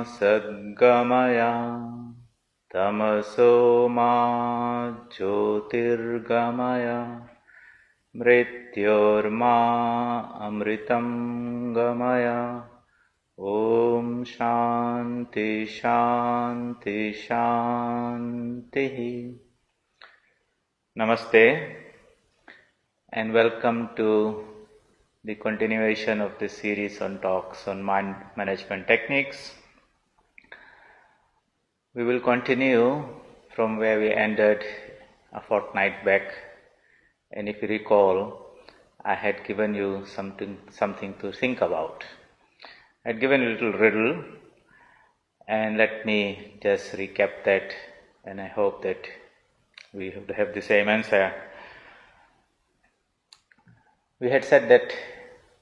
sadgamaya tamaso ma jyotirgamaya mrityorma amritam gamaya. Om Shanti Shanti Shanti. Namaste and welcome to the continuation of this series on talks on mind management techniques. We will continue from where we ended a fortnight back, and if you recall, I had given you something to think about. I had given a little riddle, and let me just recap that, and I hope that we have the same answer. We had said that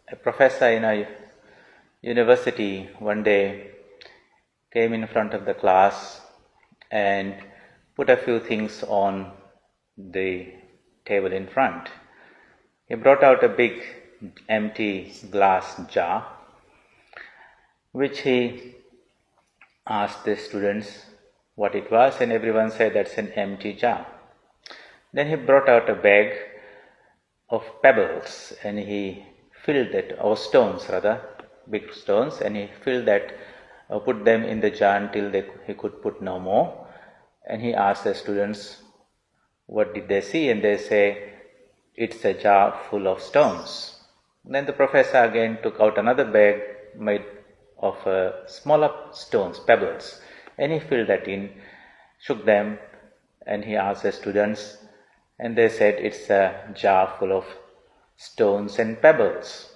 a professor in a university one day came in front of the class and put a few things on the table in front. He brought out a big empty glass jar, which he asked the students what it was, and everyone said that's an empty jar. Then he brought out a bag of pebbles and he filled that, or stones rather, big stones, and he filled that, put them in the jar until he could put no more. And he asked the students, what did they see? And they say, it's a jar full of stones. Then the professor again took out another bag made of smaller stones, pebbles, and he filled that in, shook them, and he asked the students, and they said it's a jar full of stones and pebbles.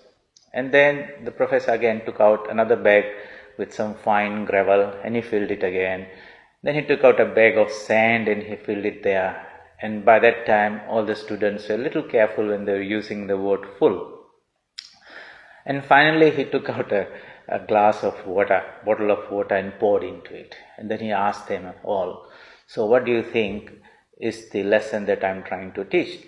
And then the professor again took out another bag with some fine gravel, and he filled it again. Then he took out a bag of sand and he filled it there. And by that time, all the students were a little careful when they were using the word full. And finally, he took out a glass of water, bottle of water, and poured into it. And then he asked them all, so what do you think is the lesson that I'm trying to teach?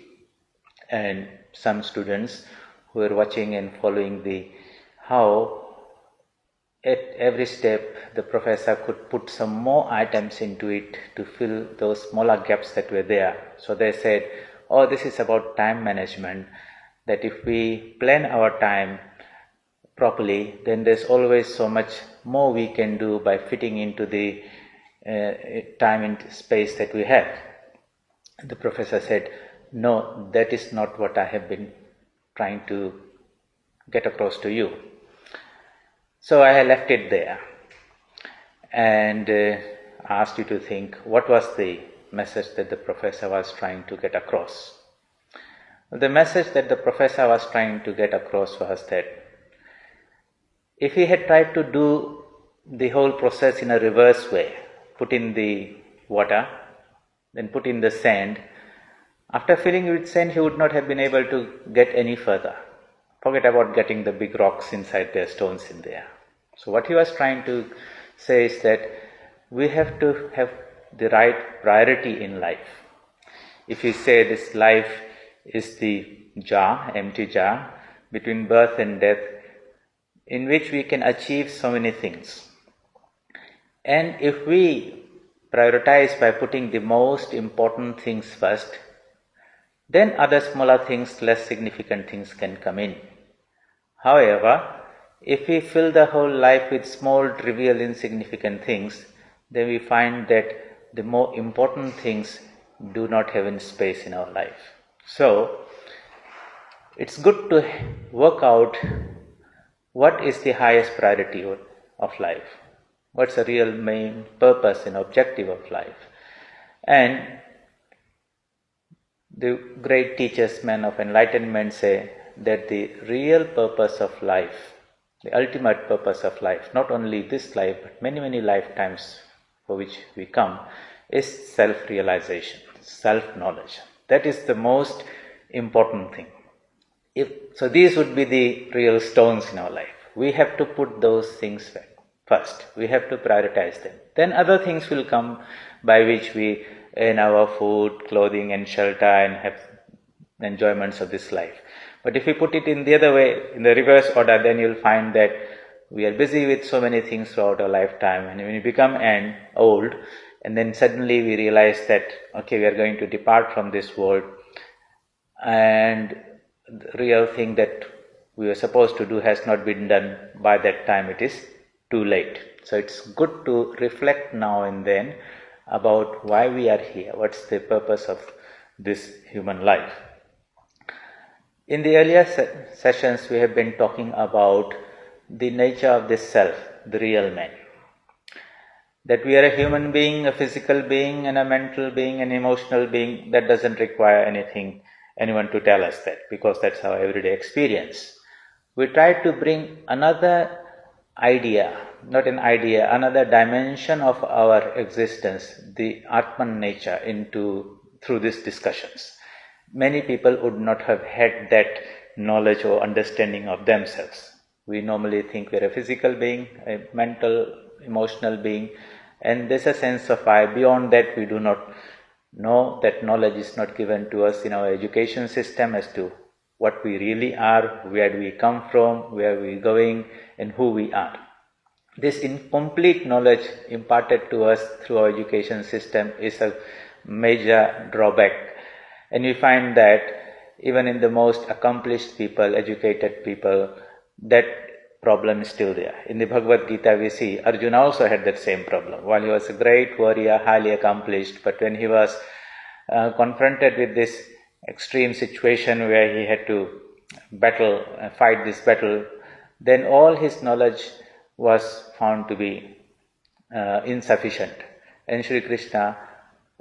And some students who were watching and following how at every step the professor could put some more items into it to fill those smaller gaps that were there. So they said, oh, this is about time management, that if we plan our time properly, then there's always so much more we can do by fitting into the time and space that we have. The professor said, no, that is not what I have been trying to get across to you. So I left it there and asked you to think, what was the message that the professor was trying to get across? The message that the professor was trying to get across was that if he had tried to do the whole process in a reverse way, put in the water, then put in the sand, after filling it with sand, he would not have been able to get any further. Forget about getting the big rocks inside there, stones in there. So what he was trying to say is that we have to have the right priority in life. If you say this life is the jar, empty jar, between birth and death, in which we can achieve so many things. And if we prioritize by putting the most important things first, then other smaller things, less significant things can come in. However, if we fill the whole life with small, trivial, insignificant things, then we find that the more important things do not have any space in our life. So, it's good to work out what is the highest priority of life. What's the real main purpose and objective of life? And the great teachers, men of enlightenment, say that the real purpose of life, the ultimate purpose of life, not only this life but many, many lifetimes for which we come, is self-realization, self-knowledge. That is the most important thing. So these would be the real stones in our life. We have to put those things first. We have to prioritize them. Then other things will come by which we earn our food, clothing and shelter and have enjoyments of this life. But if we put it in the other way, in the reverse order, then you'll find that we are busy with so many things throughout our lifetime, and when we become old, and then suddenly we realize that, okay, we are going to depart from this world, and the real thing that we were supposed to do has not been done. By that time it is too late. So it's good to reflect now and then about why we are here, what's the purpose of this human life. In the earlier sessions we have been talking about the nature of this self, the real man. That we are a human being, a physical being, and a mental being, an emotional being. That doesn't require anyone to tell us that, because that's our everyday experience. We try to bring another another dimension of our existence, the Atman nature, through these discussions. Many people would not have had that knowledge or understanding of themselves. We normally think we're a physical being, a mental, emotional being, and there's a sense of I. Beyond that, we do not know. That knowledge is not given to us in our education system as to what we really are, where do we come from, where are we going, and who we are. This incomplete knowledge imparted to us through our education system is a major drawback. And we find that even in the most accomplished people, educated people, that problem is still there. In the Bhagavad Gita we see Arjuna also had that same problem. While he was a great warrior, highly accomplished, but when he was confronted with this extreme situation where he had to fight this battle, then all his knowledge was found to be insufficient. And Sri Krishna,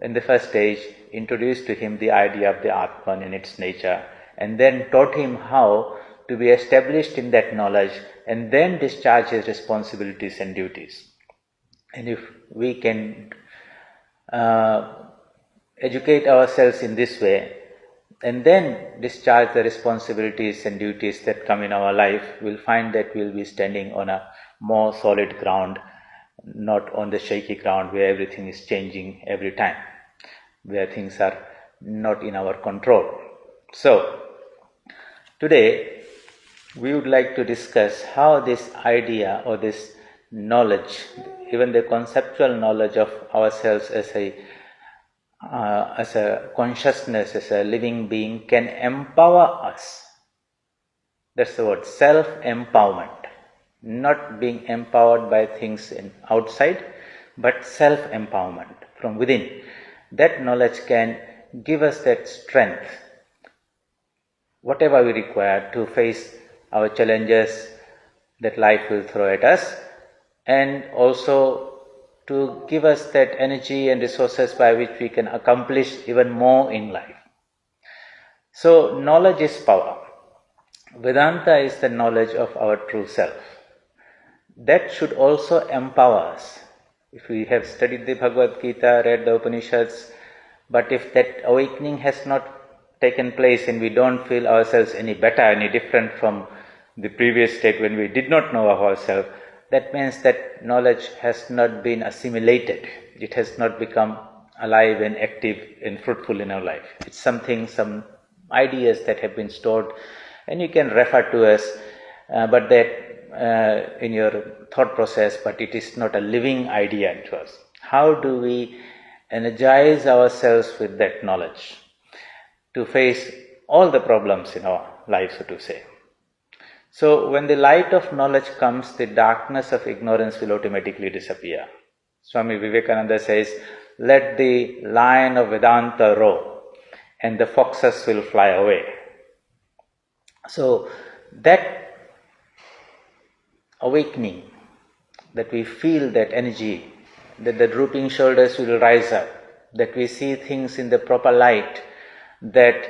in the first stage, introduced to him the idea of the Atman in its nature, and then taught him how to be established in that knowledge and then discharge his responsibilities and duties. And if we can educate ourselves in this way and then discharge the responsibilities and duties that come in our life, we'll find that we'll be standing on a more solid ground, not on the shaky ground where everything is changing every time, where things are not in our control. So, today we would like to discuss how this idea or this knowledge, even the conceptual knowledge of ourselves as a consciousness, as a living being, can empower us. That's the word, self-empowerment. Not being empowered by things outside, but self-empowerment from within. That knowledge can give us that strength, whatever we require to face our challenges that life will throw at us, and also to give us that energy and resources by which we can accomplish even more in life. So, knowledge is power. Vedanta is the knowledge of our true self. That should also empower us. If we have studied the Bhagavad Gita, read the Upanishads, but if that awakening has not taken place and we don't feel ourselves any better, any different from the previous state when we did not know of ourselves, that means that knowledge has not been assimilated. It has not become alive and active and fruitful in our life. It's some ideas that have been stored, and you can refer to us, but that in your thought process, but it is not a living idea to us. How do we energize ourselves with that knowledge to face all the problems in our life, so to say? So, when the light of knowledge comes, the darkness of ignorance will automatically disappear. Swami Vivekananda says, let the lion of Vedanta roar, and the foxes will fly away. So, that awakening, that we feel that energy, that the drooping shoulders will rise up, that we see things in the proper light, that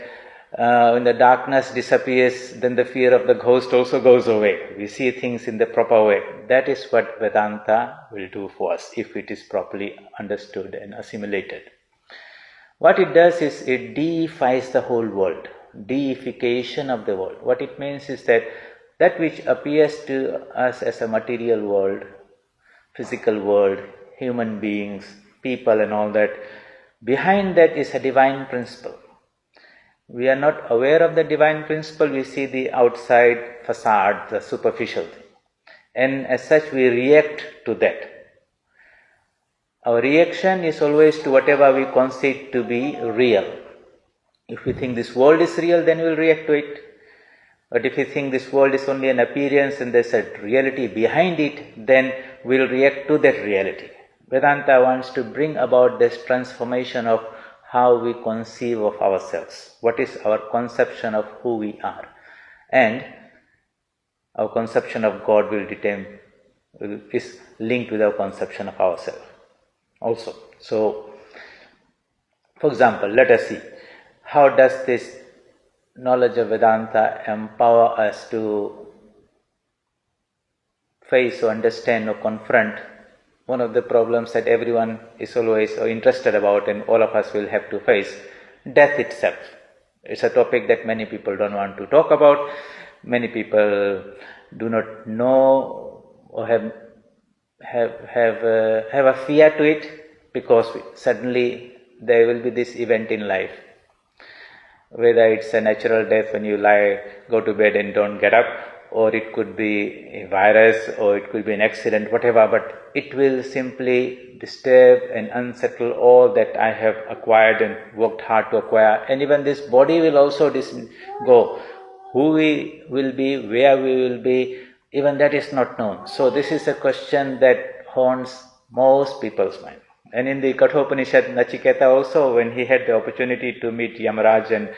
when the darkness disappears, then the fear of the ghost also goes away. We see things in the proper way. That is what Vedanta will do for us if it is properly understood and assimilated. What it does is it deifies the whole world, deification of the world. What it means is that which appears to us as a material world, physical world, human beings, people and all that, behind that is a divine principle. We are not aware of the divine principle, we see the outside facade, the superficial thing. and as such we react to that. Our reaction is always to whatever we conceive to be real. If we think this world is real, then we will react to it. But if we think this world is only an appearance and there's a reality behind it, then we'll react to that reality. Vedanta wants to bring about this transformation of how we conceive of ourselves. What is our conception of who we are? And our conception of God is linked with our conception of ourselves also. So, for example, let us see, how does this knowledge of Vedanta empower us to face or understand or confront one of the problems that everyone is always interested about and all of us will have to face, death itself. It's a topic that many people don't want to talk about. Many people do not know or have a fear to it, because suddenly there will be this event in life. Whether it's a natural death when you go to bed and don't get up, or it could be a virus, or it could be an accident, whatever, but it will simply disturb and unsettle all that I have acquired and worked hard to acquire. And even this body will also go. Who we will be, where we will be, even that is not known. So this is a question that haunts most people's mind. And in the Kathopanishad, Nachiketa also, when he had the opportunity to meet Yamaraj and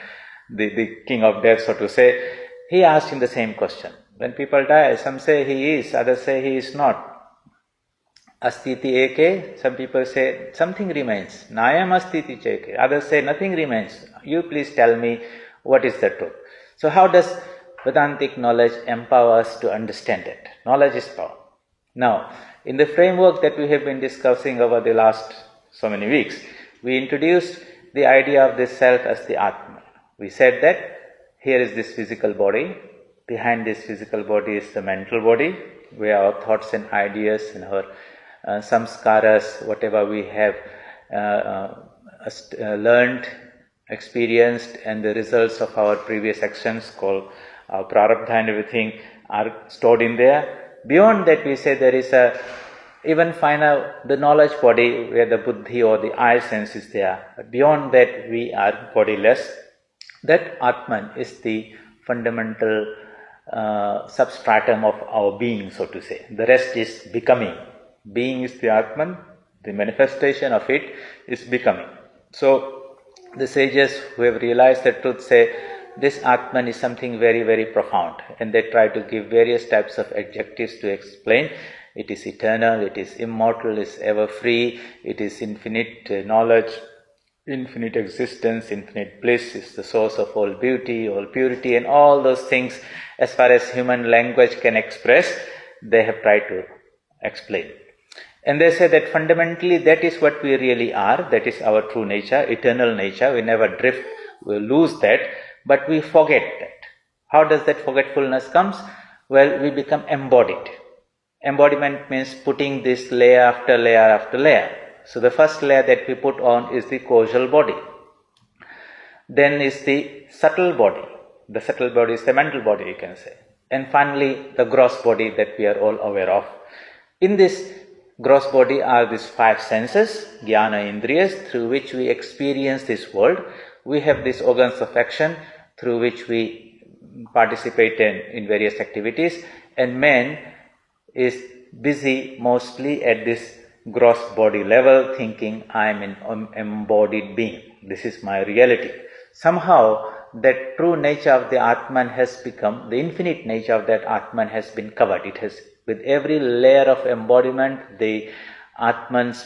the king of death, so to say, he asked him the same question. When people die, some say he is, others say he is not. Astiti eke, some people say something remains. Nayam astiti cheke, others say nothing remains. You please tell me what is the truth. So how does Vedantic knowledge empower us to understand it? Knowledge is power. Now, in the framework that we have been discussing over the last so many weeks, we introduced the idea of this self as the Atman. We said that here is this physical body. Behind this physical body is the mental body, where our thoughts and ideas and our samskaras, whatever we have learned, experienced, and the results of our previous actions called our prarabdha and everything are stored in there. Beyond that, we say there is even finer, the knowledge body, where the buddhi or the I sense is there. But beyond that, we are bodiless. That Atman is the fundamental substratum of our being, so to say. The rest is becoming. Being is the Atman, the manifestation of it is becoming. So, the sages who have realized the truth say, this Atman is something very, very profound, and they try to give various types of adjectives to explain. It is eternal, it is immortal, it is ever free, it is infinite knowledge, infinite existence, infinite bliss, is the source of all beauty, all purity, and all those things as far as human language can express, they have tried to explain. And they say that fundamentally that is what we really are, that is our true nature, eternal nature. We never drift, we lose that, but we forget that. How does that forgetfulness comes? Well, we become embodied. Embodiment means putting this layer after layer after layer. So the first layer that we put on is the causal body. Then is the subtle body. The subtle body is the mental body, you can say. And finally, the gross body that we are all aware of. In this gross body are these five senses, jnana indriyas, through which we experience this world. We have these organs of action through which we participate in various activities, and man is busy mostly at this gross body level, thinking I am an embodied being. This is my reality. Somehow that true nature of the Atman has become, the infinite nature of that Atman has been covered. It has, with every layer of embodiment, the Atman's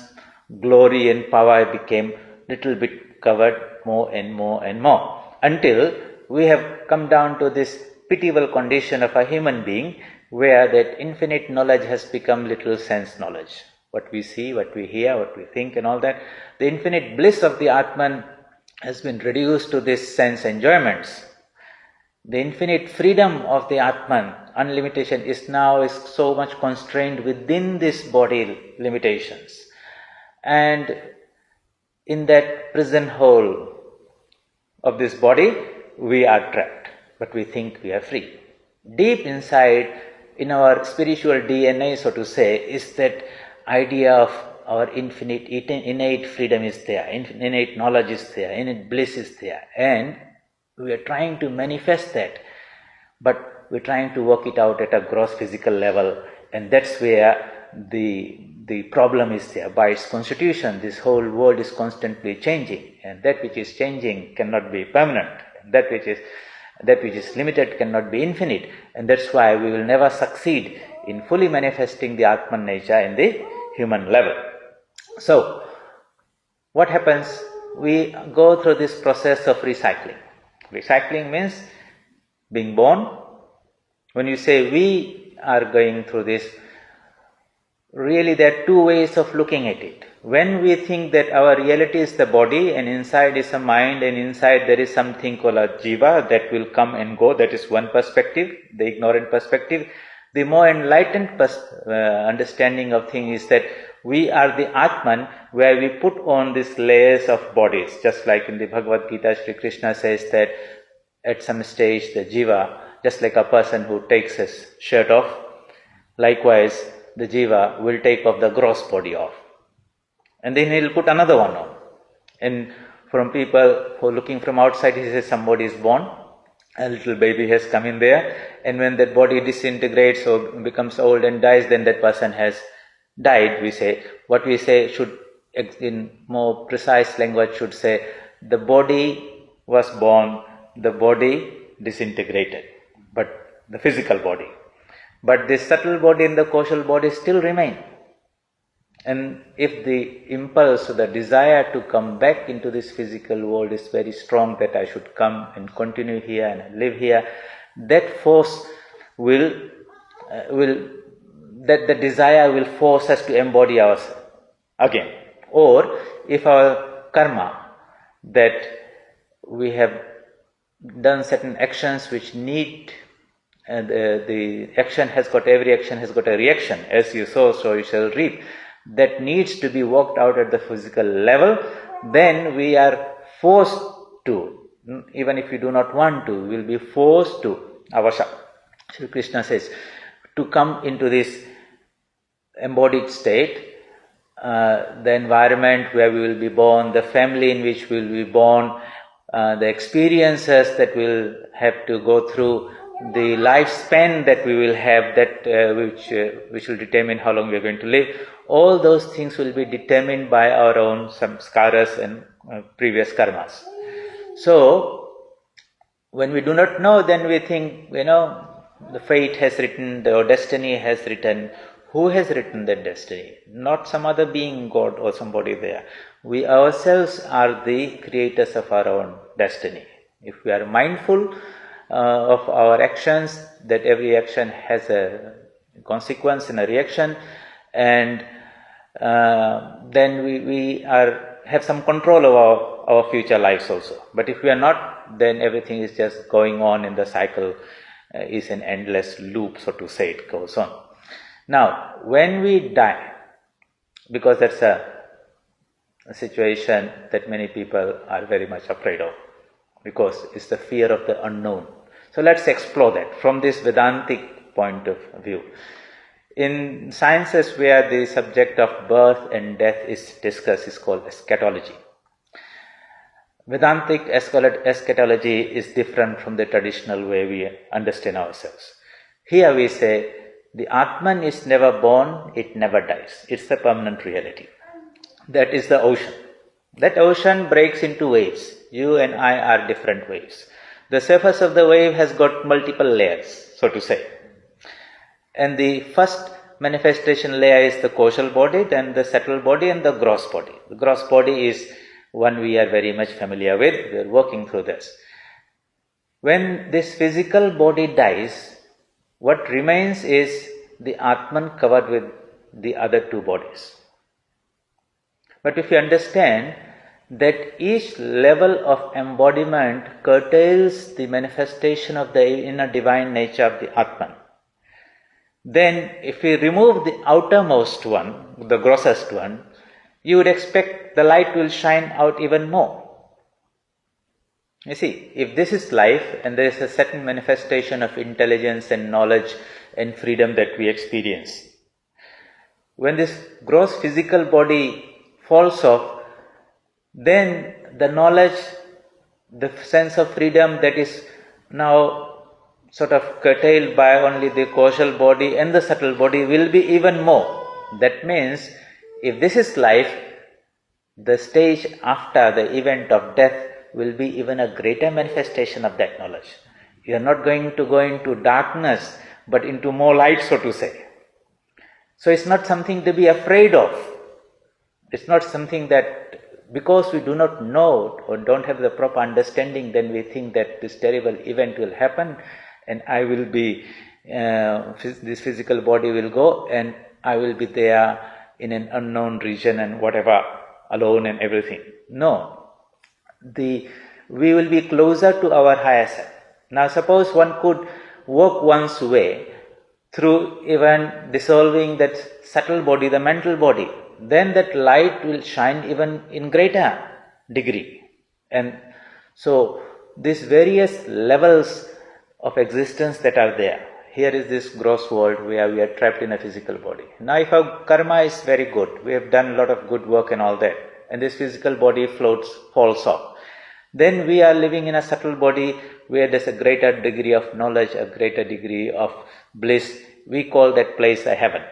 glory and power became little bit covered more and more and more, until we have come down to this pitiable condition of a human being, where that infinite knowledge has become little sense knowledge. What we see, what we hear, what we think and all that. The infinite bliss of the Atman has been reduced to this sense enjoyments. The infinite freedom of the Atman, unlimitation, is now so much constrained within this body limitations. And in that prison hole of this body, we are trapped, but we think we are free. Deep inside, in our spiritual DNA, so to say, is that idea of our infinite, innate freedom is there, innate knowledge is there, innate bliss is there, and we are trying to manifest that, but we're trying to work it out at a gross physical level, and that's where the problem is there. By its constitution, this whole world is constantly changing, and that which is changing cannot be permanent, and that which is limited cannot be infinite, and that's why we will never succeed in fully manifesting the Atman nature in the human level. So, what happens? We go through this process of recycling. Recycling means being born. When you say we are going through this, really there are two ways of looking at it. When we think that our reality is the body and inside is a mind and inside there is something called a jiva that will come and go, that is one perspective, the ignorant perspective. The more enlightened understanding of things is that we are the Atman, where we put on these layers of bodies. Just like in the Bhagavad Gita, Sri Krishna says that at some stage the jiva, just like a person who takes his shirt off, likewise the jiva will take off the gross body off. And then he'll put another one on. And from people who are looking from outside, he says somebody is born, a little baby has come in there, and when that body disintegrates or becomes old and dies, then that person has died, we say. What we say should, in more precise language, should say, the body was born, the body disintegrated, but the physical body. But the subtle body and the causal body still remain. And if the impulse or the desire to come back into this physical world is very strong, that I should come and continue here and live here, that force that the desire will force us to embody ourselves again. Or if our karma, that we have done certain actions which need, every action has got a reaction, as you sow, so you shall reap, that needs to be worked out at the physical level, then we are forced to, even if we do not want to, we will be forced to, Sri Krishna says, to come into this embodied state, the environment where we will be born, the family in which we will be born, the experiences that we will have to go through, the lifespan that we will have, that which will determine how long we are going to live. All those things will be determined by our own samskaras and previous karmas. So, when we do not know, then we think, the fate has written, or destiny has written. Who has written that destiny? Not some other being, God or somebody there. We ourselves are the creators of our own destiny. If we are mindful of our actions, that every action has a consequence and a reaction, and then we have some control over our future lives also. But if we are not, then everything is just going on in the cycle, is an endless loop, so to say, it goes on. Now, when we die, because that's a situation that many people are very much afraid of, because it's the fear of the unknown. So let's explore that from this Vedantic point of view. In sciences where the subject of birth and death is discussed is called eschatology. Vedantic eschatology is different from the traditional way we understand ourselves. Here we say, the Atman is never born, it never dies. It's a permanent reality. That is the ocean. That ocean breaks into waves. You and I are different waves. The surface of the wave has got multiple layers, so to say. And the first manifestation layer is the causal body, then the subtle body and the gross body. The gross body is one we are very much familiar with. We are working through this. When this physical body dies, what remains is the Atman covered with the other two bodies. But if you understand that each level of embodiment curtails the manifestation of the inner divine nature of the Atman, then if we remove the outermost one, the grossest one, you would expect the light will shine out even more. You see, if this is life and there is a certain manifestation of intelligence and knowledge and freedom that we experience. When this gross physical body falls off, then the knowledge, the sense of freedom that is now sort of curtailed by only the causal body and the subtle body will be even more. That means, if this is life, the stage after the event of death will be even a greater manifestation of that knowledge. You are not going to go into darkness, but into more light, so to say. So it's not something to be afraid of. It's not something that, because we do not know or don't have the proper understanding, then we think that this terrible event will happen and I will be, this physical body will go and I will be there in an unknown region and whatever, alone and everything. No. We will be closer to our higher self. Now suppose one could work one's way through even dissolving that subtle body, the mental body, then that light will shine even in greater degree. And so these various levels of existence that are there. Here is this gross world where we are trapped in a physical body. Now if our karma is very good, we have done a lot of good work and all that, and this physical body falls off, then we are living in a subtle body where there's a greater degree of knowledge, a greater degree of bliss. We call that place a heaven.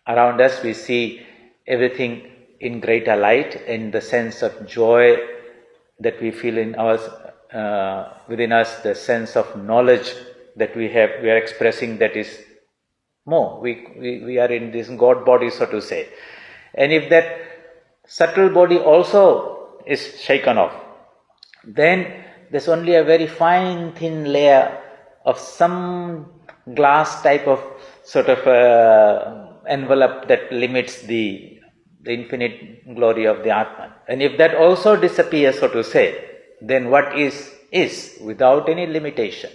Around us we see everything in greater light, and the sense of joy that we feel in within us, the sense of knowledge that we are expressing, that is more. We are in this God body, so to say. And if that subtle body also is shaken off, then there's only a very fine thin layer of some glass type of sort of envelope that limits the infinite glory of the Atman. And if that also disappears, so to say, then what is without any limitation,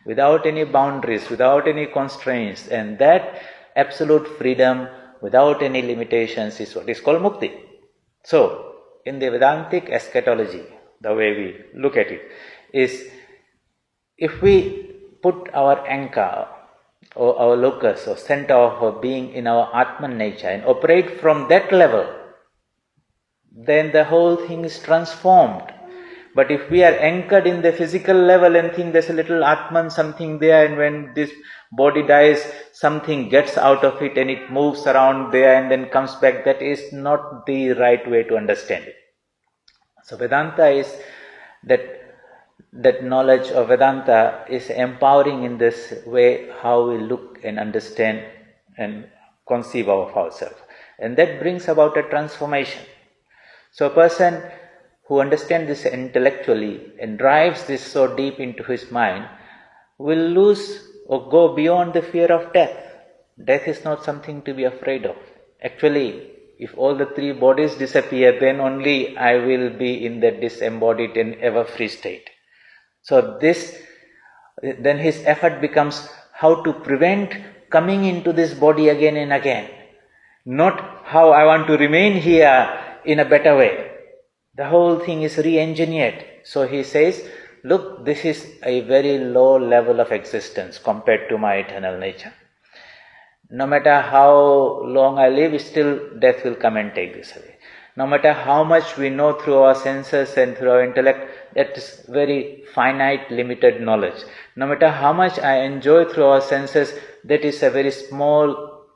without any boundaries, without any constraints, and that absolute freedom without any limitations is what is called mukti. So, in the Vedantic eschatology, the way we look at it is, if we put our anchor or our locus or center of our being in our Atman nature and operate from that level, then the whole thing is transformed. But if we are anchored in the physical level and think there's a little Atman, something there, and when this body dies, something gets out of it and it moves around there and then comes back, that is not the right way to understand it. So Vedanta is that knowledge of Vedanta is empowering in this way how we look and understand and conceive of ourselves. And that brings about a transformation. So a person who understands this intellectually and drives this so deep into his mind will lose or go beyond the fear of death. Death is not something to be afraid of. Actually, if all the three bodies disappear, then only I will be in that disembodied and ever free state. So then his effort becomes how to prevent coming into this body again and again. Not how I want to remain here in a better way. The whole thing is re-engineered. So he says, look, this is a very low level of existence compared to my eternal nature. No matter how long I live, still death will come and take this away. No matter how much we know through our senses and through our intellect, that is very finite, limited knowledge. No matter how much I enjoy through our senses, that is a very small,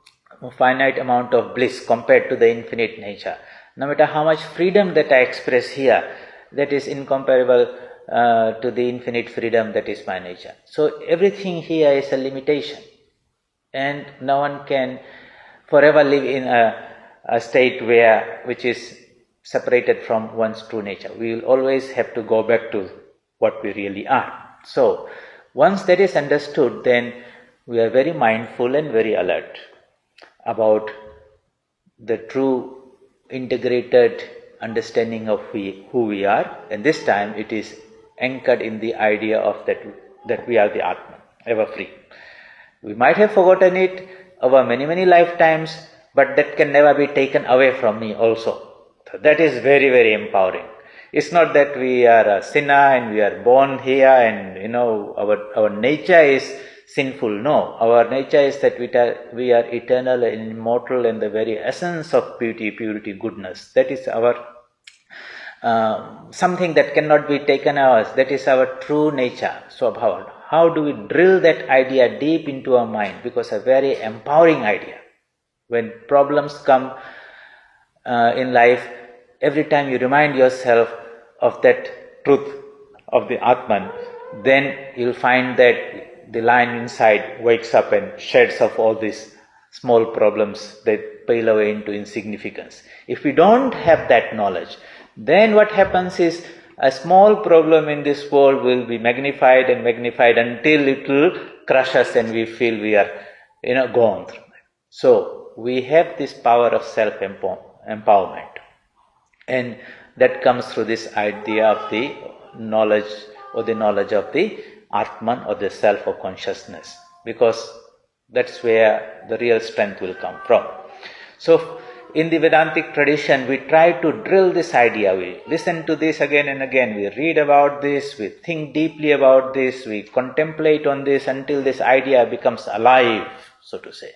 finite amount of bliss compared to the infinite nature. No matter how much freedom that I express here, that is incomparable to the infinite freedom that is my nature. So everything here is a limitation. And no one can forever live in a state which is separated from one's true nature. We will always have to go back to what we really are. So, once that is understood, then we are very mindful and very alert about the true integrated understanding of who we are, and this time it is anchored in the idea of that we are the Atman, ever free. We might have forgotten it over many, many lifetimes, but that can never be taken away from me also. So that is very, very empowering. It's not that we are a sinner and we are born here and our nature is sinful. No, our nature is that we are eternal and immortal, and the very essence of beauty, purity, goodness. That is our something that cannot be taken ours. That is our true nature. So how do we drill that idea deep into our mind? Because a very empowering idea. When problems come in life, every time you remind yourself of that truth of the Atman, then you'll find that the lion inside wakes up and sheds off all these small problems that pale away into insignificance. If we don't have that knowledge, then what happens is a small problem in this world will be magnified and magnified until it will crush us and we feel we are gone through it. So we have this power of self-empowerment, and that comes through this idea of the knowledge of the Atman, or the self of consciousness, because that's where the real strength will come from. So in the Vedantic tradition, we try to drill this idea. We listen to this again and again. We read about this. We think deeply about this. We contemplate on this until this idea becomes alive, so to say.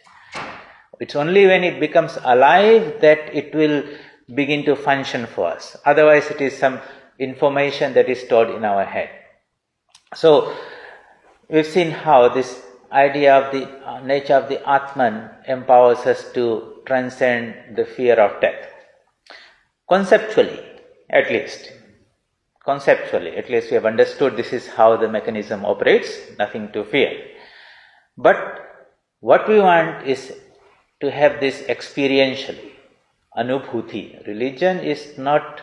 It's only when it becomes alive that it will begin to function for us. Otherwise, it is some information that is stored in our head. So, we've seen how this idea of the nature of the Atman empowers us to transcend the fear of death. Conceptually, at least we have understood this is how the mechanism operates, nothing to fear. But what we want is to have this experientially, anubhuti. Religion is not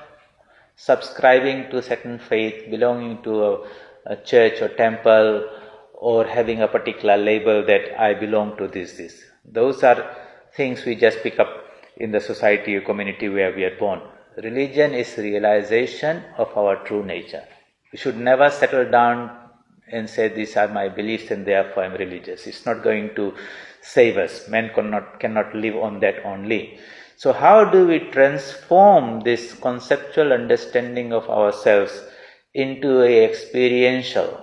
subscribing to certain faith, belonging to a church or temple, or having a particular label that I belong to this. Those are things we just pick up in the society or community where we are born. Religion is realization of our true nature. We should never settle down and say, these are my beliefs and therefore I am religious. It's not going to save us. Man cannot live on that only. So how do we transform this conceptual understanding of ourselves into a experiential,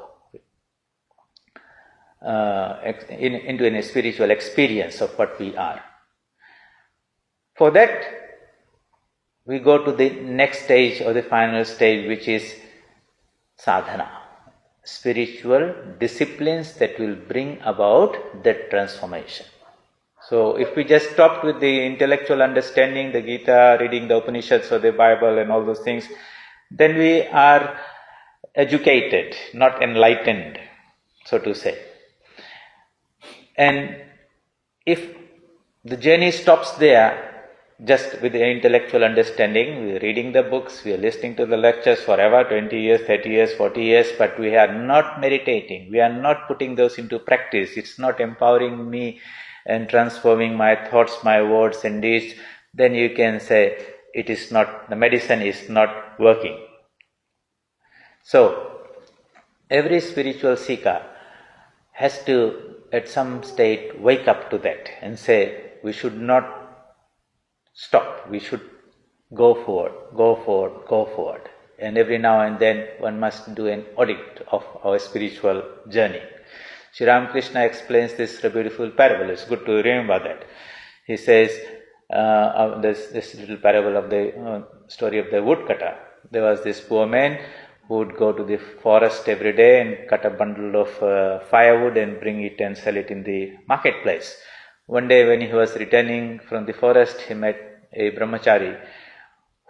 into a spiritual experience of what we are? For that, we go to the next stage or the final stage, which is sadhana, spiritual disciplines that will bring about that transformation. So if we just stopped with the intellectual understanding, the Gita, reading the Upanishads or the Bible and all those things, then we are educated, not enlightened, so to say. And if the journey stops there, just with the intellectual understanding, we are reading the books, we are listening to the lectures forever, 20 years, 30 years, 40 years, but we are not meditating, we are not putting those into practice, it's not empowering me and transforming my thoughts, my words and deeds, then you can say it is not, the medicine is not working. So, every spiritual seeker has to, at some state, wake up to that and say, we should not stop, we should go forward. And every now and then one must do an audit of our spiritual journey. Sri Ramakrishna explains this beautiful parable. It's good to remember that. He says, this little parable of the story of the woodcutter. There was this poor man who would go to the forest every day and cut a bundle of firewood and bring it and sell it in the marketplace. One day when he was returning from the forest, he met a brahmachari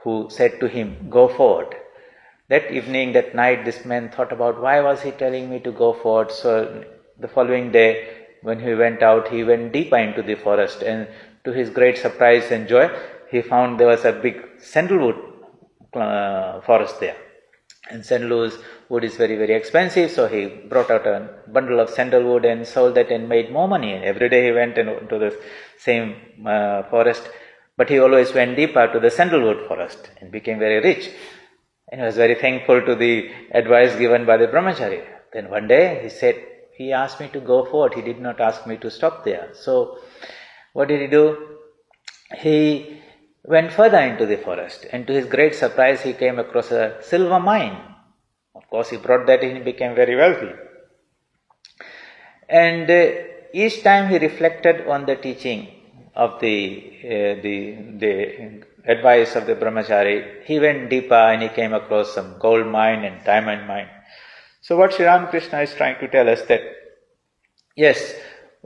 who said to him, go forward. That evening, that night, this man thought about, why was he telling me to go forward? So the following day, when he went out, he went deeper into the forest, and to his great surprise and joy, he found there was a big sandalwood forest there. And sandalwood is very, very expensive, so he brought out a bundle of sandalwood and sold that and made more money. And every day he went into the same forest, but he always went deeper to the sandalwood forest and became very rich. And he was very thankful to the advice given by the brahmachari. Then one day he said, he asked me to go forward, he did not ask me to stop there. So what did he do? He went further into the forest, and to his great surprise he came across a silver mine. Of course he brought that in, he became very wealthy. And each time he reflected on the teaching of the advice of the brahmachari, he went deeper and he came across some gold mine and diamond mine. So what Sri Ramakrishna is trying to tell us that, yes,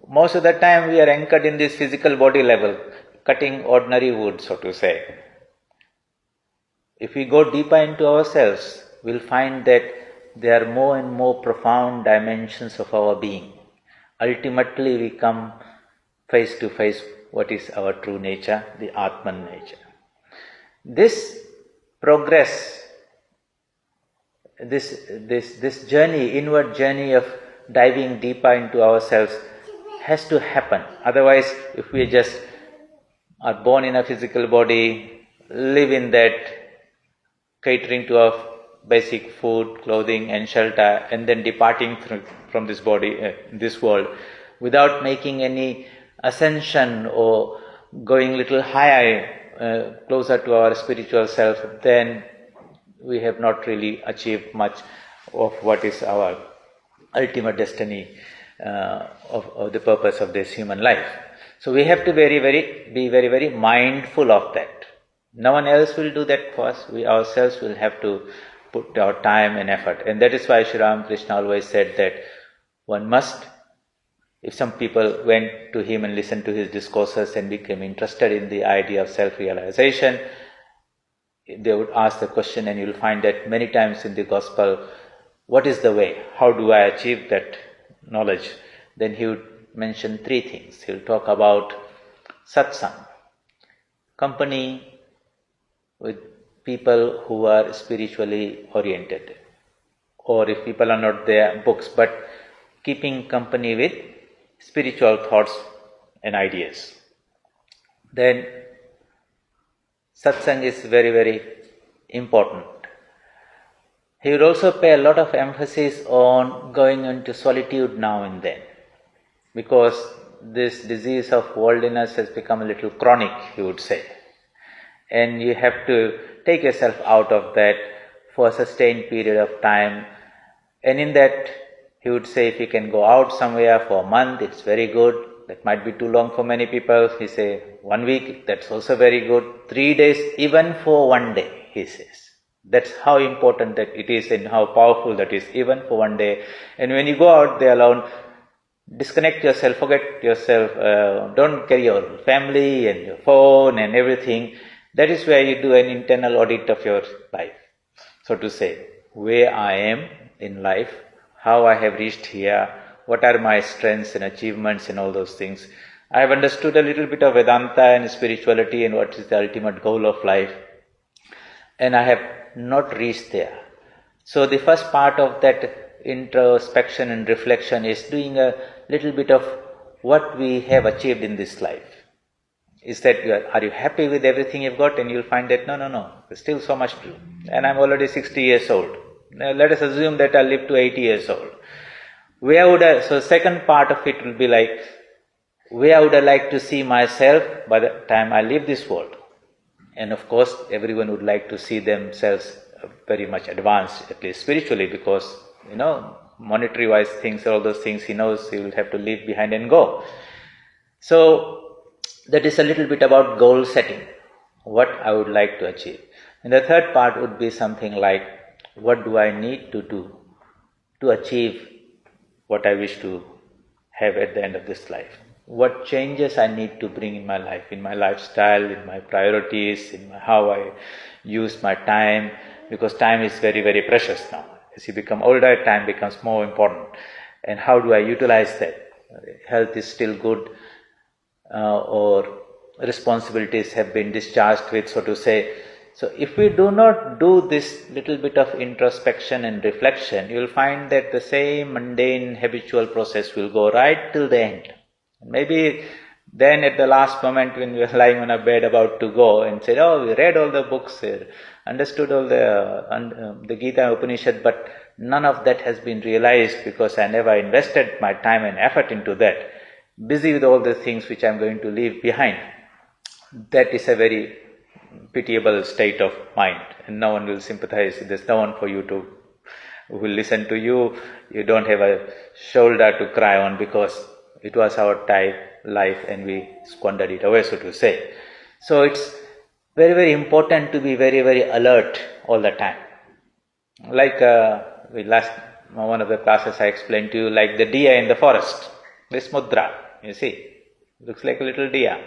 most of the time we are anchored in this physical body level, cutting ordinary wood, so to say. If we go deeper into ourselves, we'll find that there are more and more profound dimensions of our being. Ultimately, we come face to face what is our true nature, the Atman nature. This progress, this journey, inward journey of diving deeper into ourselves has to happen. Otherwise, if we just are born in a physical body, live in that, catering to our basic food, clothing and shelter, and then departing from this body, this world, without making any ascension or going little higher, closer to our spiritual self, then we have not really achieved much of what is our ultimate destiny, of the purpose of this human life. So we have to be very mindful of that. No one else will do that for us. We ourselves will have to put our time and effort. And that is why Sri Ramakrishna always said that one must, if some people went to him and listened to his discourses and became interested in the idea of self-realization, they would ask the question, and you will find that many times in the gospel, what is the way? How do I achieve that knowledge? Then he would mention three things. He will talk about satsang, company with people who are spiritually oriented, or if people are not there, books, but keeping company with spiritual thoughts and ideas. Then satsang is very important. He would also pay a lot of emphasis on going into solitude now and then, because this disease of worldliness has become a little chronic, he would say. And you have to take yourself out of that for a sustained period of time. And in that, he would say, if you can go out somewhere for a month, it's very good. That might be too long for many people. He say 1 week, that's also very good. 3 days, even for 1 day, he says. That's how important that it is and how powerful that is, even for 1 day. And when you go out there alone, disconnect yourself, forget yourself, don't carry your family and your phone and everything. That is where you do an internal audit of your life. So to say, where I am in life, how I have reached here, what are my strengths and achievements and all those things. I have understood a little bit of Vedanta and spirituality and what is the ultimate goal of life. And I have not reached there. So the first part of that introspection and reflection is doing a little bit of what we have achieved in this life. Is that are you happy with everything you've got? And you'll find that no, there's still so much to do. And I'm already 60 years old. Now let us assume that I'll live to 80 years old. So second part of it will be like, where would I like to see myself by the time I leave this world? And of course, everyone would like to see themselves very much advanced, at least spiritually, because, monetary wise things, all those things he knows he will have to leave behind and go. So that is a little bit about goal setting, what I would like to achieve. And the third part would be something like, what do I need to do to achieve what I wish to have at the end of this life? What changes I need to bring in my life, in my lifestyle, in my priorities, in how I use my time, because time is very precious now. As you become older, time becomes more important. And how do I utilize that? Health is still good, or responsibilities have been discharged with, so to say. So if we do not do this little bit of introspection and reflection, you will find that the same mundane habitual process will go right till the end. Maybe then at the last moment when we are lying on a bed about to go and said, we read all the books, understood all the Gita Upanishad, but none of that has been realized because I never invested my time and effort into that. Busy with all the things which I am going to leave behind. That is a very pitiable state of mind, and no one will sympathize. There's no one for you to who will listen to you. You don't have a shoulder to cry on because it was our life and we squandered it away, so to say. So it's very, very important to be very, very alert all the time. Like one of the classes I explained to you, like the deer in the forest, this mudra, you see, looks like a little deer.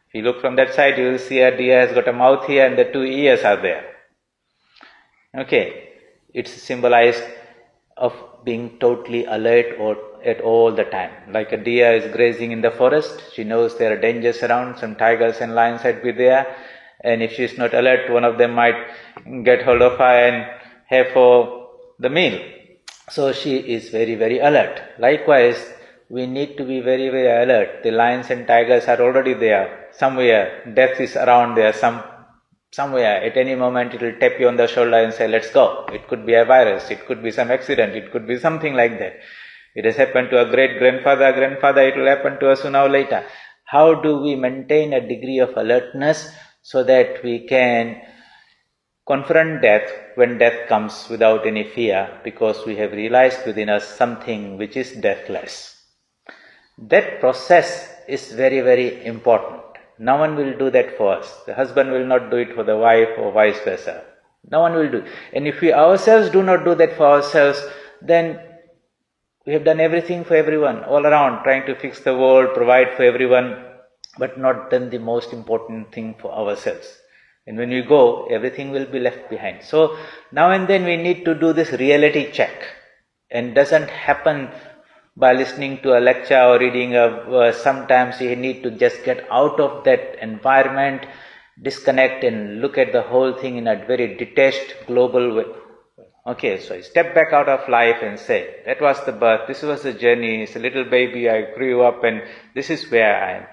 If you look from that side, you will see a deer has got a mouth here and the two ears are there. Okay, it's symbolized of being totally alert at all the time. Like a deer is grazing in the forest, she knows there are dangers around, some tigers and lions might be there, and if she is not alert, one of them might get hold of her and have for the meal. So she is very, very alert. Likewise, we need to be very, very alert. The lions and tigers are already there. Somewhere, death is around there. Somewhere, at any moment, it will tap you on the shoulder and say, let's go. It could be a virus. It could be some accident. It could be something like that. It has happened to a great-grandfather, it will happen to us sooner or later. How do we maintain a degree of alertness so that we can confront death when death comes without any fear, because we have realized within us something which is deathless? That process is very, very important. No one will do that for us. The husband will not do it for the wife or vice versa. No one will do it. And if we ourselves do not do that for ourselves, then we have done everything for everyone, all around, trying to fix the world, provide for everyone, but not done the most important thing for ourselves. And when we go, everything will be left behind. So now and then we need to do this reality check. And doesn't happen by listening to a lecture or reading a verse. Sometimes you need to just get out of that environment, disconnect and look at the whole thing in a very detached, global way. Okay, so I step back out of life and say, that was the birth, this was the journey, it's a little baby, I grew up and this is where I am.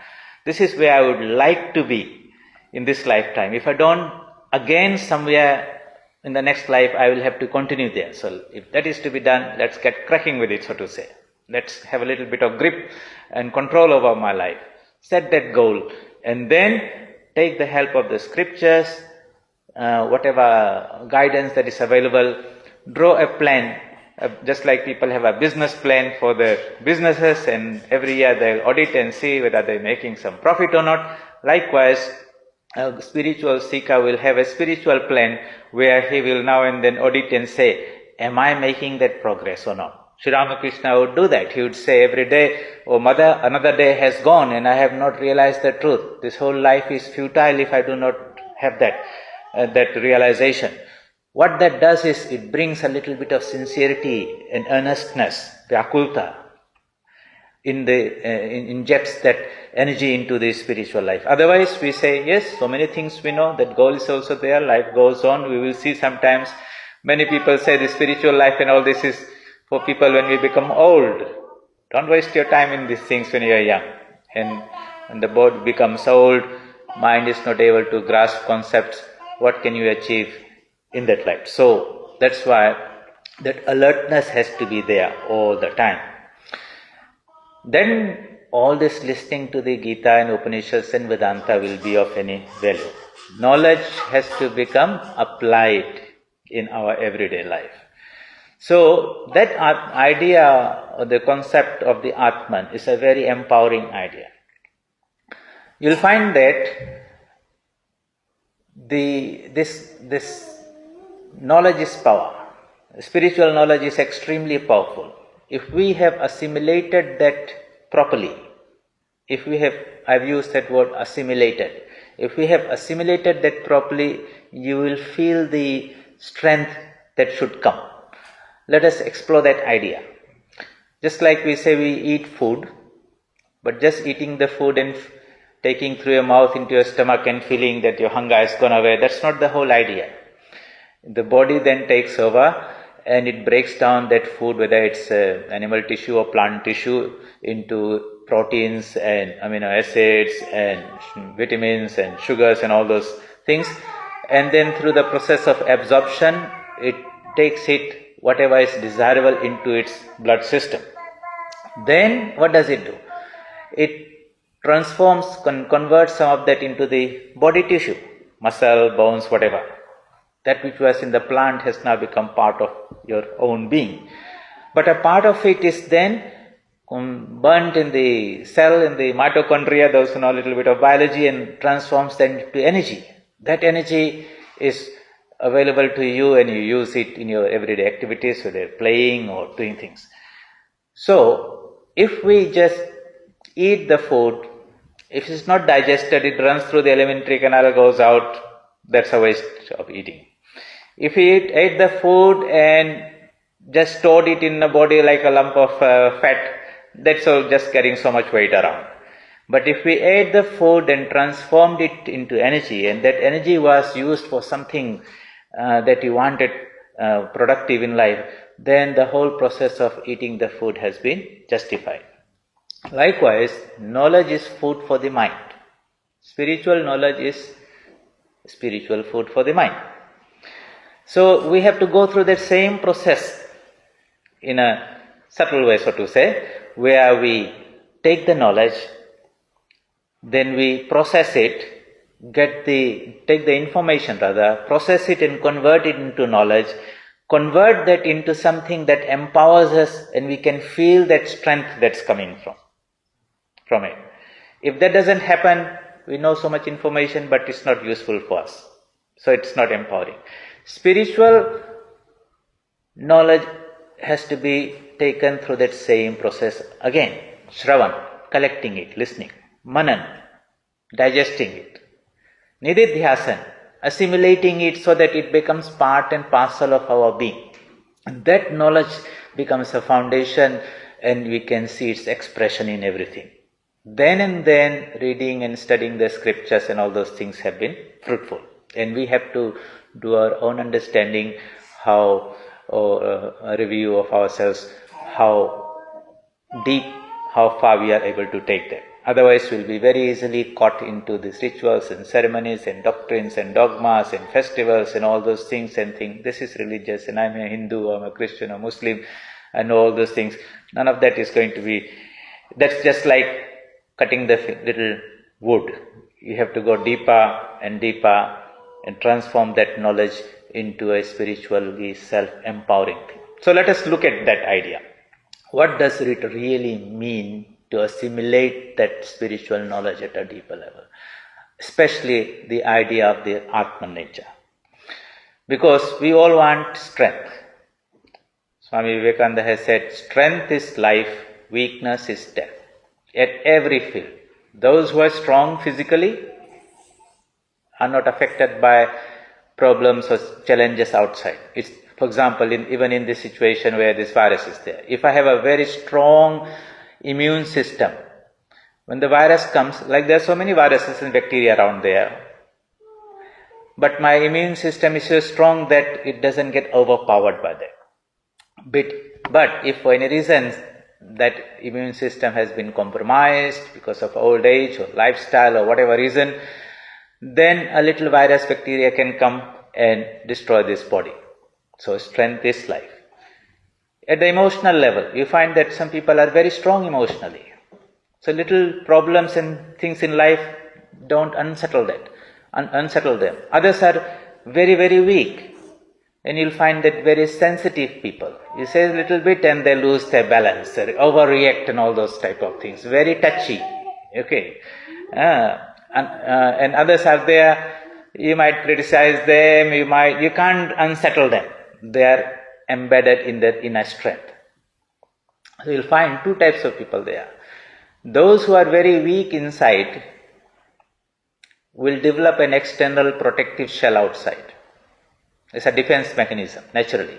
This is where I would like to be in this lifetime. If I don't, again somewhere in the next life I will have to continue there. So if that is to be done, let's get cracking with it, so to say. Let's have a little bit of grip and control over my life. Set that goal and then take the help of the scriptures, whatever guidance that is available. Draw a plan, just like people have a business plan for their businesses and every year they'll audit and see whether they're making some profit or not. Likewise, a spiritual seeker will have a spiritual plan where he will now and then audit and say, am I making that progress or not? Sri Ramakrishna would do that. He would say every day, oh mother, another day has gone and I have not realized the truth. This whole life is futile if I do not have that realization. What that does is it brings a little bit of sincerity and earnestness, vyakulta, injects that energy into the spiritual life. Otherwise, we say, yes, so many things we know, that goal is also there, life goes on. We will see sometimes many people say the spiritual life and all this is for people when we become old. Don't waste your time in these things when you are young. And when the body becomes old, mind is not able to grasp concepts, what can you achieve in that life? So that's why that alertness has to be there all the time. Then all this listening to the Gita and Upanishads and Vedanta will be of any value. Knowledge has to become applied in our everyday life. So that idea or the concept of the Atman is a very empowering idea. You'll find that this knowledge is power. Spiritual knowledge is extremely powerful. If we have assimilated that properly, I've used that word assimilated. If we have assimilated that properly, you will feel the strength that should come. Let us explore that idea. Just like we say we eat food, but just eating the food and taking through your mouth into your stomach and feeling that your hunger has gone away, that's not the whole idea. The body then takes over and it breaks down that food, whether it's animal tissue or plant tissue, into proteins and amino acids and vitamins and sugars and all those things. And then through the process of absorption, it takes it, whatever is desirable, into its blood system. Then what does it do? It transforms, converts some of that into the body tissue, muscle, bones, whatever. That which was in the plant has now become part of your own being. But a part of it is then burnt in the cell, in the mitochondria, those who know a little bit of biology, and transforms that into energy. That energy is available to you and you use it in your everyday activities, whether playing or doing things. So, if we just eat the food, if it's not digested, it runs through the alimentary canal, goes out, that's a waste of eating. If we ate the food and just stored it in the body like a lump of fat, that's all just carrying so much weight around. But if we ate the food and transformed it into energy, and that energy was used for something that you wanted productive in life, then the whole process of eating the food has been justified. Likewise, knowledge is food for the mind. Spiritual knowledge is spiritual food for the mind. So we have to go through that same process in a subtle way, so to say, where we take the knowledge, then we process it, take the information rather, process it and convert it into knowledge, convert that into something that empowers us, and we can feel that strength that's coming from it. If that doesn't happen, we know so much information, but it's not useful for us. So it's not empowering. Spiritual knowledge has to be taken through that same process again. Shravan, collecting it, listening. Manan, digesting it. Nididhyasan, assimilating it so that it becomes part and parcel of our being. And that knowledge becomes a foundation, and we can see its expression in everything. Then and then, reading and studying the scriptures and all those things have been fruitful. And we have to do our own understanding, a review of ourselves, how deep, how far we are able to take that. Otherwise, we'll be very easily caught into these rituals and ceremonies and doctrines and dogmas and festivals and all those things, and think this is religious and I'm a Hindu or I'm a Christian or Muslim and all those things. None of that is going to be, that's just like cutting the little wood. You have to go deeper and deeper and transform that knowledge into a spiritually self-empowering thing. So let us look at that idea. What does it really mean to assimilate that spiritual knowledge at a deeper level? Especially the idea of the Atman nature. Because we all want strength. Swami Vivekananda has said, strength is life, weakness is death. At every field. Those who are strong physically are not affected by problems or challenges outside. It's, for example, even in this situation where this virus is there. If I have a very strong immune system, when the virus comes, like there are so many viruses and bacteria around there, but my immune system is so strong that it doesn't get overpowered by that. But if for any reason that immune system has been compromised because of old age or lifestyle or whatever reason, then a little virus bacteria can come and destroy this body. So strength is life. At the emotional level, you find that some people are very strong emotionally. So little problems and things in life don't unsettle them. Others are very, very weak. And you'll find that very sensitive people. You say a little bit and they lose their balance, they overreact and all those type of things. Very touchy. Okay. And others are there, you might criticize them, you can't unsettle them. They are embedded in their inner strength. So you'll find two types of people there. Those who are very weak inside will develop an external protective shell outside. It's a defense mechanism, naturally.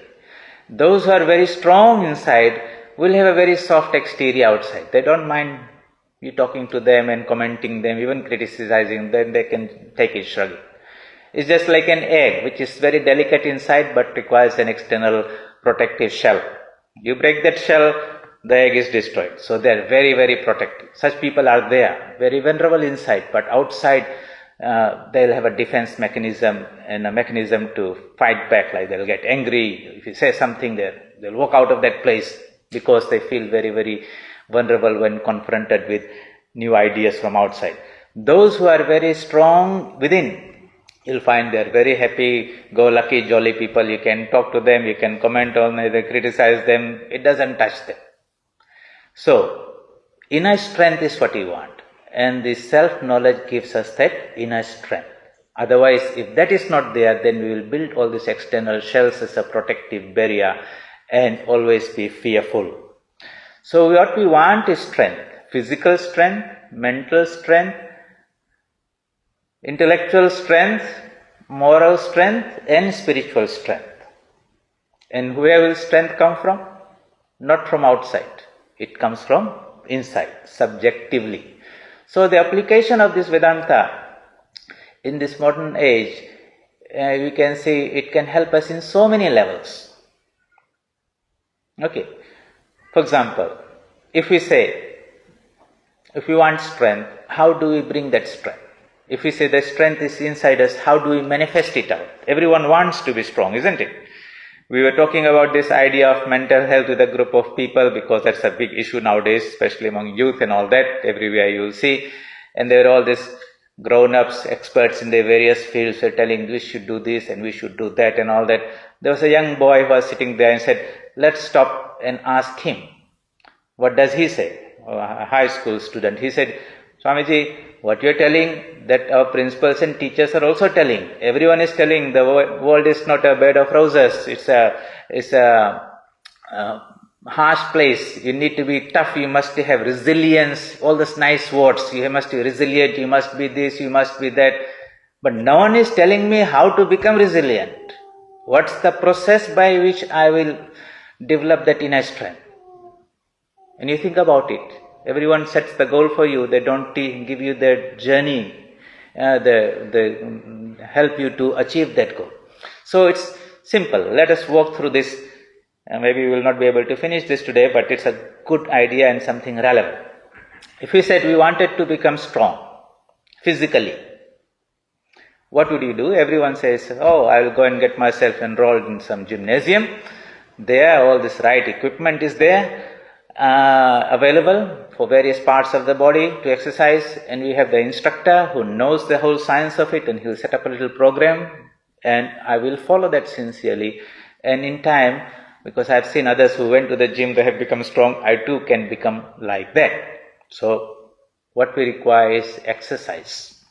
Those who are very strong inside will have a very soft exterior outside. They don't mind you talking to them and commenting them, even criticizing them, they can take it shrugging. It's just like an egg, which is very delicate inside but requires an external protective shell. You break that shell, the egg is destroyed. So they're very, very protective. Such people are there, very vulnerable inside, but outside they'll have a defense mechanism and a mechanism to fight back, like they'll get angry. If you say something, they'll walk out of that place because they feel very, very vulnerable when confronted with new ideas from outside. Those who are very strong within You'll find they're very happy, go lucky, jolly people. You can talk to them, you can comment on them, criticize them. It doesn't touch them. So, inner strength is what you want. And the self-knowledge gives us that inner strength. Otherwise, if that is not there, then we will build all these external shells as a protective barrier and always be fearful. So what we want is strength. Physical strength, mental strength, intellectual strength, moral strength and spiritual strength. And where will strength come from? Not from outside. It comes from inside, subjectively. So the application of this Vedanta in this modern age, we can see it can help us in so many levels. Okay. For example, if we want strength, how do we bring that strength? If we say the strength is inside us, how do we manifest it out? Everyone wants to be strong, isn't it? We were talking about this idea of mental health with a group of people because that's a big issue nowadays, especially among youth and all that. Everywhere you will see. And there are all these grown-ups, experts in their various fields are telling we should do this and we should do that and all that. There was a young boy who was sitting there and said, let's stop and ask him. What does he say? A high school student. He said, Swamiji, what you are telling, that our principals and teachers are also telling. Everyone is telling the world is not a bed of roses. It's a harsh place. You need to be tough. You must have resilience. All those nice words. You must be resilient. You must be this. You must be that. But no one is telling me how to become resilient. What's the process by which I will develop that inner strength? And you think about it. Everyone sets the goal for you. They don't give you their journey, they help you to achieve that goal. So it's simple. Let us walk through this. Maybe we will not be able to finish this today, but it's a good idea and something relevant. If we said we wanted to become strong physically, what would you do? Everyone says, oh, I will go and get myself enrolled in some gymnasium. There, all this right equipment is there. Available for various parts of the body to exercise, and we have the instructor who knows the whole science of it, and he'll set up a little program, and I will follow that sincerely. And in time, because I've seen others who went to the gym, they have become strong, I too can become like that. So what we require is exercise.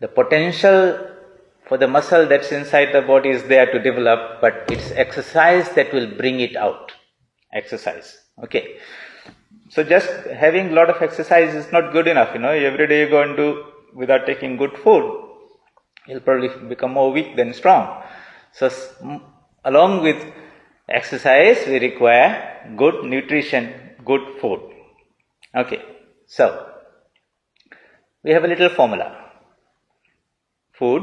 The potential for the muscle that's inside the body is there to develop, but it's exercise that will bring it out. Exercise. Okay. So just having a lot of exercise is not good enough. Every day you go and do without taking good food, you'll probably become more weak than strong. So along with exercise, we require good nutrition, good food. Okay. So we have a little formula. Food,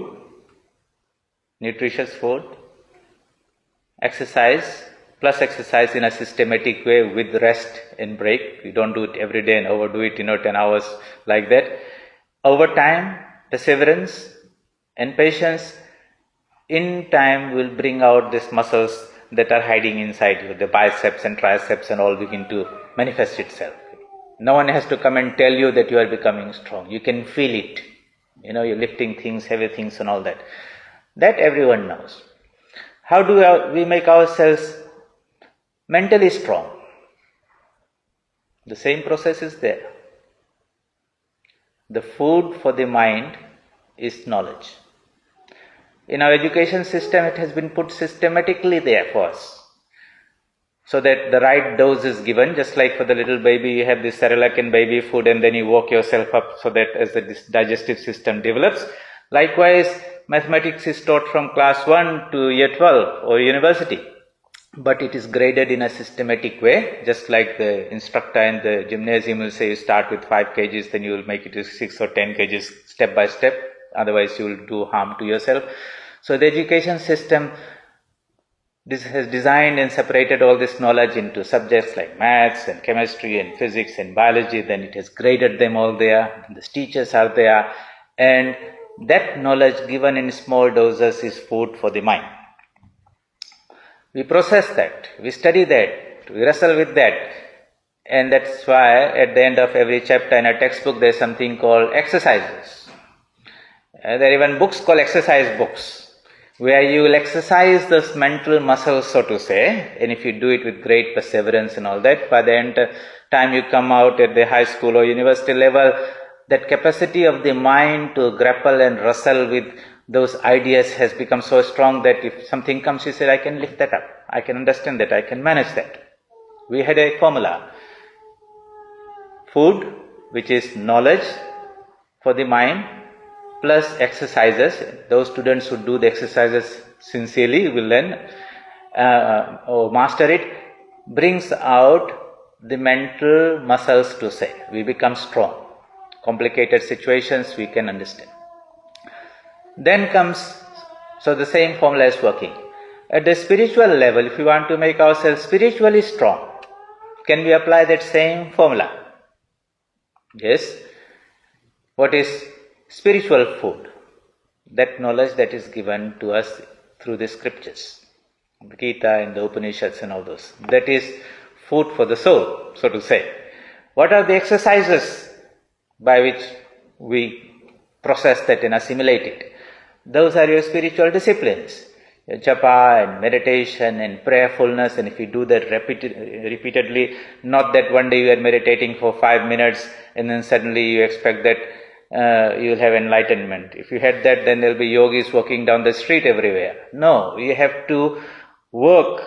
nutritious food, exercise, plus exercise in a systematic way with rest and break. You don't do it every day and overdo it, 10 hours like that. Over time, perseverance and patience in time will bring out these muscles that are hiding inside you. The biceps and triceps and all begin to manifest itself. No one has to come and tell you that you are becoming strong. You can feel it. You're lifting things, heavy things and all that. That everyone knows. How do we make ourselves mentally strong? The same process is there. The food for the mind is knowledge. In our education system, it has been put systematically there for us, so that the right dose is given. Just like for the little baby, you have this Cerelac and baby food, and then you work yourself up so that as the digestive system develops. Likewise, mathematics is taught from class 1 to year 12 or university. But it is graded in a systematic way, just like the instructor in the gymnasium will say you start with 5 kgs, then you will make it to 6 or 10 kgs step by step, otherwise you will do harm to yourself. So the education system has designed and separated all this knowledge into subjects like maths and chemistry and physics and biology, then it has graded them all there, the teachers are there, and that knowledge given in small doses is food for the mind. We process that, we study that, we wrestle with that, and that's why at the end of every chapter in a textbook there is something called exercises. There are even books called exercise books, where you will exercise those mental muscles, so to say, and if you do it with great perseverance and all that, by the end time you come out at the high school or university level, that capacity of the mind to grapple and wrestle with those ideas has become so strong that if something comes, you say, I can lift that up, I can understand that, I can manage that. We had a formula. Food, which is knowledge for the mind, plus exercises. Those students who do the exercises sincerely will learn or master it, brings out the mental muscles to say. We become strong. Complicated situations we can understand. Then comes, so the same formula is working. At the spiritual level, if we want to make ourselves spiritually strong, can we apply that same formula? Yes. What is spiritual food? That knowledge that is given to us through the scriptures, the Gita and the Upanishads and all those. That is food for the soul, so to say. What are the exercises by which we process that and assimilate it? Those are your spiritual disciplines. Your japa and meditation and prayerfulness, and if you do that repeatedly, not that one day you are meditating for 5 minutes and then suddenly you expect that you will have enlightenment. If you had that, then there will be yogis walking down the street everywhere. No, you have to work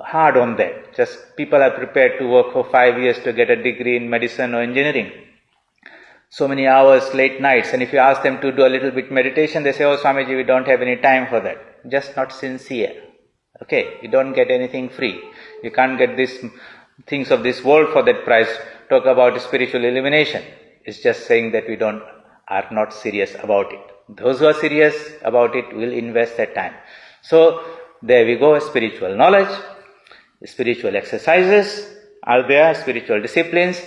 hard on that. Just people are prepared to work for 5 years to get a degree in medicine or engineering. So many hours, late nights, and if you ask them to do a little bit meditation, they say, oh Swamiji, we don't have any time for that. Just not sincere. Okay, you don't get anything free. You can't get these things of this world for that price. Talk about spiritual illumination. It's just saying that we are not serious about it. Those who are serious about it will invest their time. So there we go, spiritual knowledge, spiritual exercises are there, spiritual disciplines,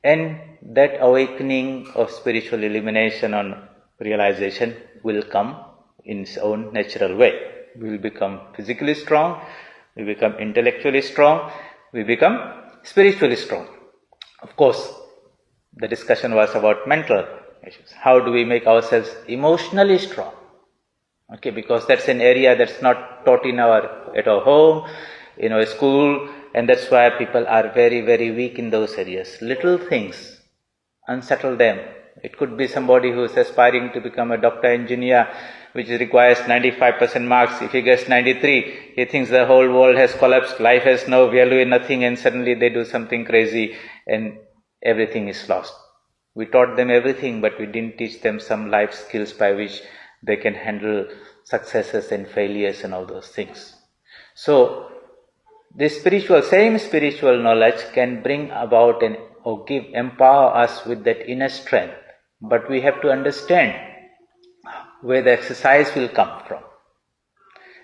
and that awakening of spiritual illumination on realization will come in its own natural way. We will become physically strong, we become intellectually strong, we become spiritually strong. Of course, the discussion was about mental issues. How do we make ourselves emotionally strong? Okay, because that's an area that's not taught at our home, in our school, and that's why people are very, very weak in those areas. Little things unsettle them. It could be somebody who is aspiring to become a doctor, engineer, which requires 95% marks. If he gets 93, he thinks the whole world has collapsed, life has no value in nothing, and suddenly they do something crazy and everything is lost. We taught them everything, but we didn't teach them some life skills by which they can handle successes and failures and all those things. So, this same spiritual knowledge can bring about empower us with that inner strength. But we have to understand where the exercise will come from.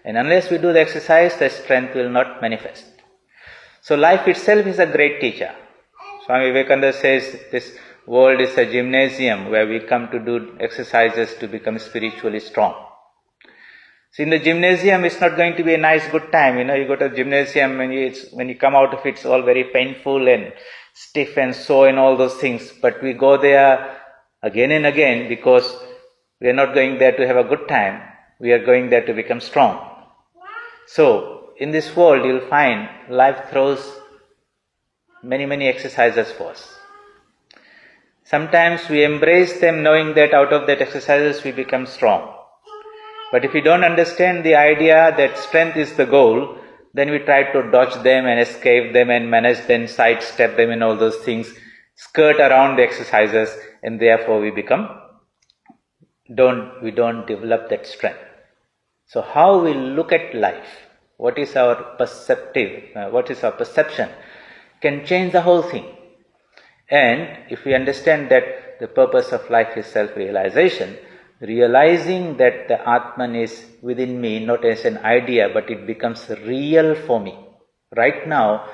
And unless we do the exercise, the strength will not manifest. So life itself is a great teacher. Swami Vivekananda says this world is a gymnasium where we come to do exercises to become spiritually strong. So in the gymnasium, it's not going to be a nice, good time. You go to the gymnasium and when you come out of it, it's all very painful and stiff and sore and all those things. But we go there again and again because we are not going there to have a good time. We are going there to become strong. So in this world, you'll find life throws many, many exercises for us. Sometimes we embrace them knowing that out of that exercises we become strong. But if we don't understand the idea that strength is the goal, then we try to dodge them and escape them and manage them, sidestep them and all those things, skirt around the exercises, and therefore we don't develop that strength. So how we look at life, what is our perception, can change the whole thing. And if we understand that the purpose of life is self-realization, realizing that the Atman is within me, not as an idea, but it becomes real for me. Right now,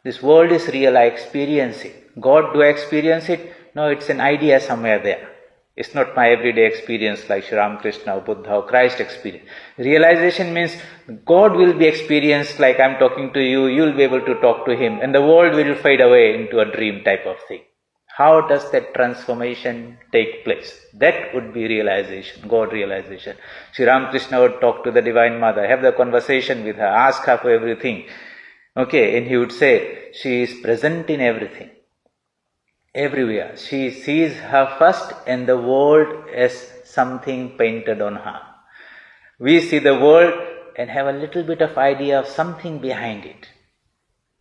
this world is real, I experience it. God, do I experience it? No, it's an idea somewhere there. It's not my everyday experience like Sri Ramakrishna or Buddha or Christ experience. Realization means God will be experienced like I'm talking to you, you'll be able to talk to Him, and the world will fade away into a dream type of thing. How does that transformation take place? That would be realization, God realization. Sri Ramakrishna would talk to the Divine Mother, have the conversation with her, ask her for everything. Okay, and he would say, she is present in everything, everywhere. She sees her first and the world as something painted on her. We see the world and have a little bit of idea of something behind it.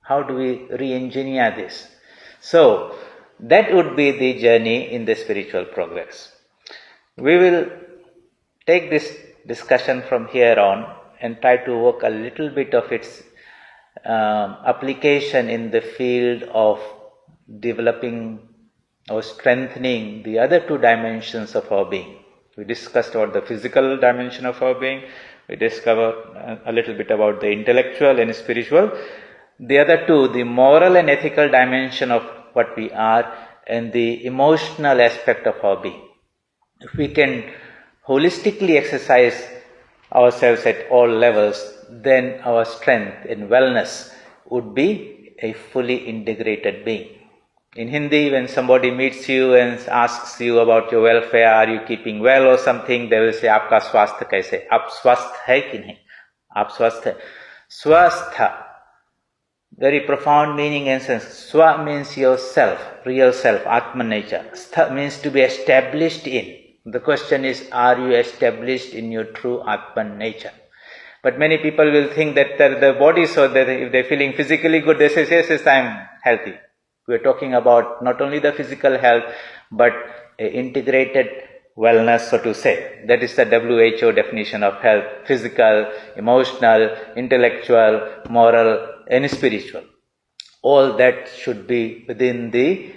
How do we re-engineer this? So, that would be the journey in the spiritual progress. We will take this discussion from here on and try to work a little bit of its application in the field of developing or strengthening the other two dimensions of our being. We discussed about the physical dimension of our being. We discovered a little bit about the intellectual and spiritual. The other two, the moral and ethical dimension of what we are and the emotional aspect of our being. If we can holistically exercise ourselves at all levels, then our strength and wellness would be a fully integrated being. In Hindi, when somebody meets you and asks you about your welfare, are you keeping well or something, they will say, Aapka swasth kaise? Aap swasth hai ki nahi? Aap swasth hai. Swastha, very profound meaning and sense. Swa means yourself, real self, Atman nature. Stha means to be established in. The question is, are you established in your true Atman nature? But many people will think that the body, so that if they're feeling physically good, they say, yes, I'm healthy. We're talking about not only the physical health, but integrated wellness, so to say. That is the WHO definition of health: physical, emotional, intellectual, moral, and spiritual. All that should be within the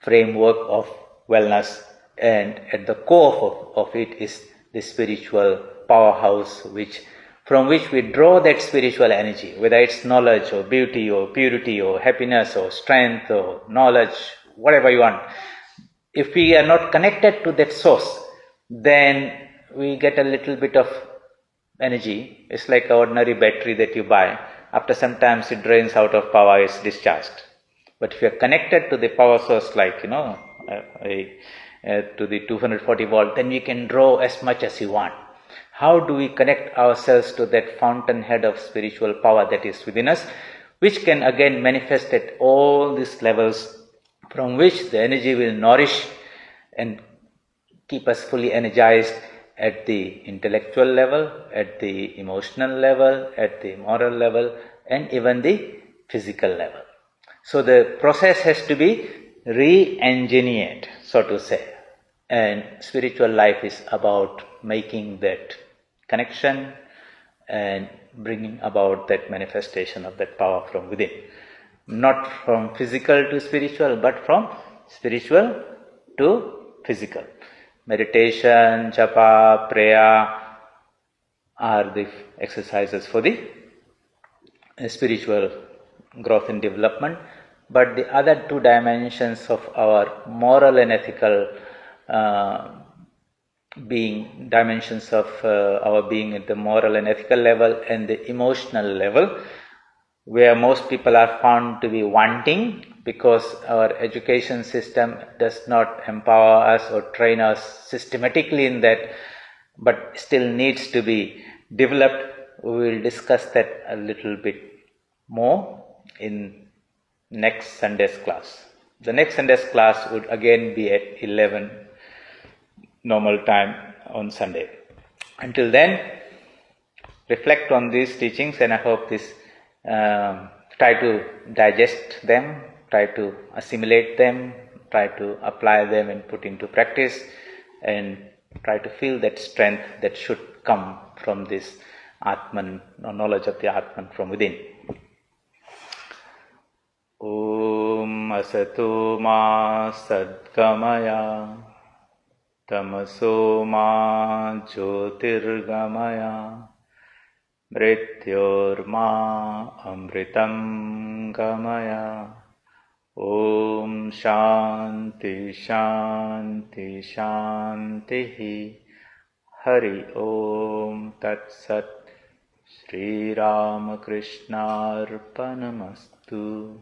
framework of wellness, and at the core of it is the spiritual powerhouse from which we draw that spiritual energy, whether it's knowledge or beauty or purity or happiness or strength or knowledge, whatever you want. If we are not connected to that source, then we get a little bit of energy. It's like an ordinary battery that you buy. After some time it drains out of power, it's discharged. But if you are connected to the power source, like, to the 240 volt, then we can draw as much as you want. How do we connect ourselves to that fountainhead of spiritual power that is within us, which can again manifest at all these levels, from which the energy will nourish and keep us fully energized at the intellectual level, at the emotional level, at the moral level, and even the physical level. So the process has to be re-engineered, so to say. And spiritual life is about making that connection and bringing about that manifestation of that power from within. Not from physical to spiritual, but from spiritual to physical. Meditation, japa, prayer are the exercises for the spiritual growth and development. But the other two dimensions of our moral and ethical being, dimensions of our being at the moral and ethical level and the emotional level, where most people are found to be wanting, because our education system does not empower us or train us systematically in that, but still needs to be developed. We will discuss that a little bit more in next Sunday's class. The next Sunday's class would again be at 11 normal time on Sunday. Until then, reflect on these teachings, and I hope this try to digest them, try to assimilate them, try to apply them and put into practice, and try to feel that strength that should come from this Atman, or knowledge of the Atman from within. Om Asato Ma Sadgamaya Tamaso Ma Jyotirgamaya Mrityorma Amritam Gamaya. Om Shanti Shanti Shanti. Hari Om Tat Sat. Shri Ramakrishna Arpanamastu.